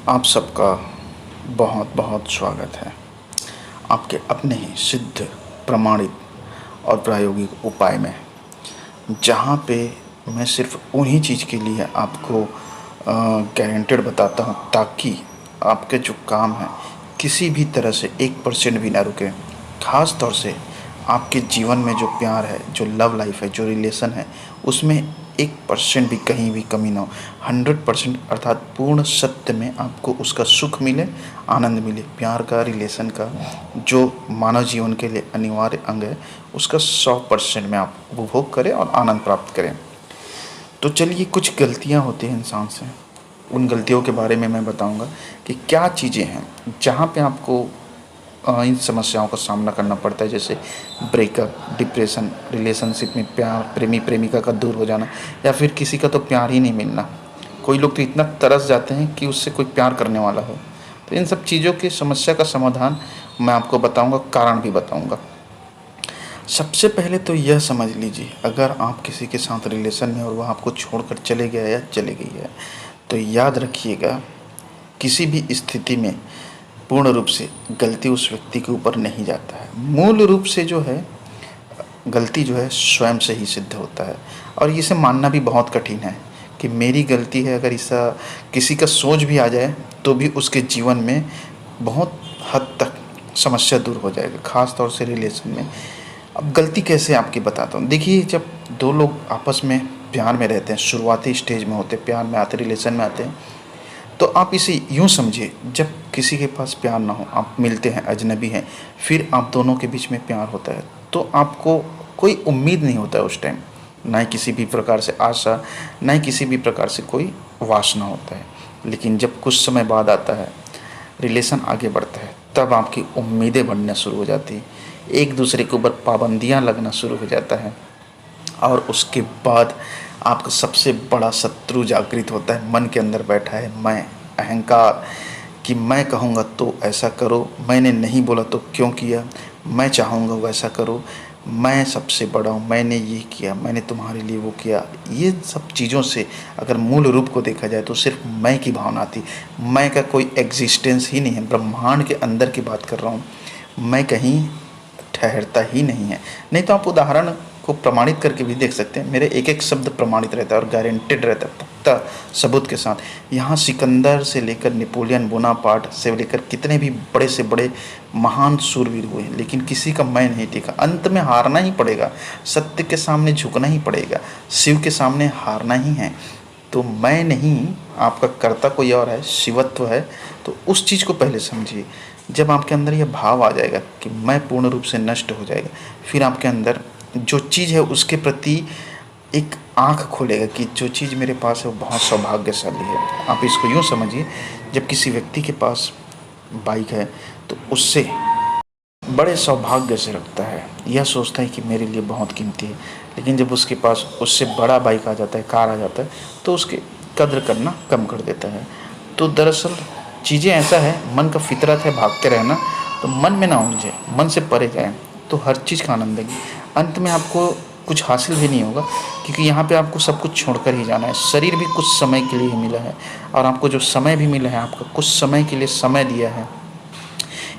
आप सबका बहुत बहुत स्वागत है आपके अपने ही सिद्ध, प्रमाणित और प्रायोगिक उपाय में, जहाँ पे मैं सिर्फ उन्हीं चीज़ के लिए आपको गारंटेड बताता हूँ ताकि आपके जो काम है किसी भी तरह से 1% भी ना रुके। ख़ास तौर से आपके जीवन में जो प्यार है, जो लव लाइफ है, जो रिलेशन है, उसमें 1% भी कहीं भी कमी ना हो। 100% अर्थात पूर्ण सत्य में आपको उसका सुख मिले, आनंद मिले। प्यार का, रिलेशन का जो मानव जीवन के लिए अनिवार्य अंग है, उसका 100% में आप उपभोग करें और आनंद प्राप्त करें। तो चलिए, कुछ गलतियाँ होती हैं इंसान से, उन गलतियों के बारे में मैं बताऊंगा कि क्या चीज़ें हैं जहाँ पे आपको इन समस्याओं का सामना करना पड़ता है, जैसे ब्रेकअप, डिप्रेशन, रिलेशनशिप में प्यार, प्रेमी प्रेमिका का दूर हो जाना, या फिर किसी का तो प्यार ही नहीं मिलना। कोई लोग तो इतना तरस जाते हैं कि उससे कोई प्यार करने वाला हो। तो इन सब चीज़ों की समस्या का समाधान मैं आपको बताऊंगा, कारण भी बताऊंगा। सबसे पहले तो यह समझ लीजिए, अगर आप किसी के साथ रिलेशन में और वह आपको छोड़कर चले गया या चले गई है, तो याद रखिएगा, किसी भी स्थिति में पूर्ण रूप से गलती उस व्यक्ति के ऊपर नहीं जाता है। मूल रूप से जो है गलती जो है स्वयं से ही सिद्ध होता है, और इसे मानना भी बहुत कठिन है कि मेरी गलती है। अगर ऐसा किसी का सोच भी आ जाए तो भी उसके जीवन में बहुत हद तक समस्या दूर हो जाएगा, ख़ास तौर से रिलेशन में। अब गलती कैसे आपकी बताता हूँ। देखिए, जब दो लोग आपस में प्यार में रहते हैं, शुरुआती स्टेज में होते, प्यार में आते, रिलेशन में आते हैं, तो आप इसे यूँ समझिए, जब किसी के पास प्यार ना हो, आप मिलते हैं, अजनबी हैं, फिर आप दोनों के बीच में प्यार होता है, तो आपको कोई उम्मीद नहीं होता है उस टाइम, ना ही किसी भी प्रकार से आशा, ना ही किसी भी प्रकार से कोई वासना होता है। लेकिन जब कुछ समय बाद आता है, रिलेशन आगे बढ़ता है, तब आपकी उम्मीदें बढ़ना शुरू हो जाती हैं, एक दूसरे के ऊपर पाबंदियाँ लगना शुरू हो जाता है, और उसके बाद आपका सबसे बड़ा शत्रु जागृत होता है। मन के अंदर बैठा है मैं, अहंकार, कि मैं कहूँगा तो ऐसा करो, मैंने नहीं बोला तो क्यों किया, मैं चाहूँगा वैसा करो, मैं सबसे बड़ा हूँ, मैंने ये किया, मैंने तुम्हारे लिए वो किया। ये सब चीज़ों से अगर मूल रूप को देखा जाए तो सिर्फ मैं की भावना आती। मैं का कोई एग्जिस्टेंस ही नहीं है, ब्रह्मांड के अंदर की बात कर रहा हूँ, मैं कहीं ठहरता ही नहीं है। नहीं तो आप उदाहरण को प्रमाणित करके भी देख सकते हैं। मेरे एक एक शब्द प्रमाणित रहता है और गारंटेड रहता है, पुख्ता सबूत के साथ। यहाँ सिकंदर से लेकर नेपोलियन बोनापार्ट से लेकर कितने भी बड़े से बड़े महान सूरवीर हुए, लेकिन किसी का मैं नहीं देखा। अंत में हारना ही पड़ेगा, सत्य के सामने झुकना ही पड़ेगा, शिव के सामने हारना ही है। तो मैं नहीं, आपका कर्ता कोई और है, शिवत्व है। तो उस चीज़ को पहले समझिए। जब आपके अंदर यह भाव आ जाएगा कि मैं पूर्ण रूप से नष्ट हो जाएगा, फिर आपके अंदर जो चीज़ है उसके प्रति एक आँख खोलेगा कि जो चीज़ मेरे पास है वो बहुत सौभाग्यशाली है। आप इसको यूँ समझिए, जब किसी व्यक्ति के पास बाइक है तो उससे बड़े सौभाग्य से रखता है, यह सोचता है कि मेरे लिए बहुत कीमती है। लेकिन जब उसके पास उससे बड़ा बाइक आ जाता है, कार आ जाता है, तो उसके कद्र करना कम कर देता है। तो दरअसल चीज़ें ऐसा है, मन का फितरत है भागते रहना, तो मन में ना उलझे, मन से परे जाए तो हर चीज़ का आनंद लेंगे। अंत में आपको कुछ हासिल भी नहीं होगा, क्योंकि यहाँ पे आपको सब कुछ छोड़कर ही जाना है। शरीर भी कुछ समय के लिए ही मिला है, और आपको जो समय भी मिला है, आपका कुछ समय के लिए समय दिया है।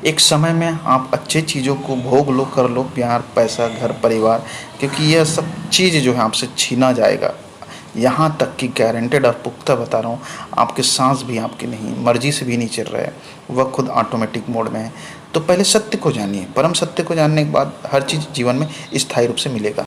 एक समय में आप अच्छे चीज़ों को भोग लो, कर लो, प्यार, पैसा, घर परिवार, क्योंकि यह सब चीज़ जो है आपसे छीना जाएगा। यहाँ तक कि गारंटेड और पुख्ता बता रहा हूँ, आपके सांस भी आपके नहीं, मर्जी से भी नहीं चल रहा है, वह खुद ऑटोमेटिक मोड में है। तो पहले सत्य को जानिए, परम सत्य को जानने के बाद हर चीज़ जीवन में स्थायी रूप से मिलेगा।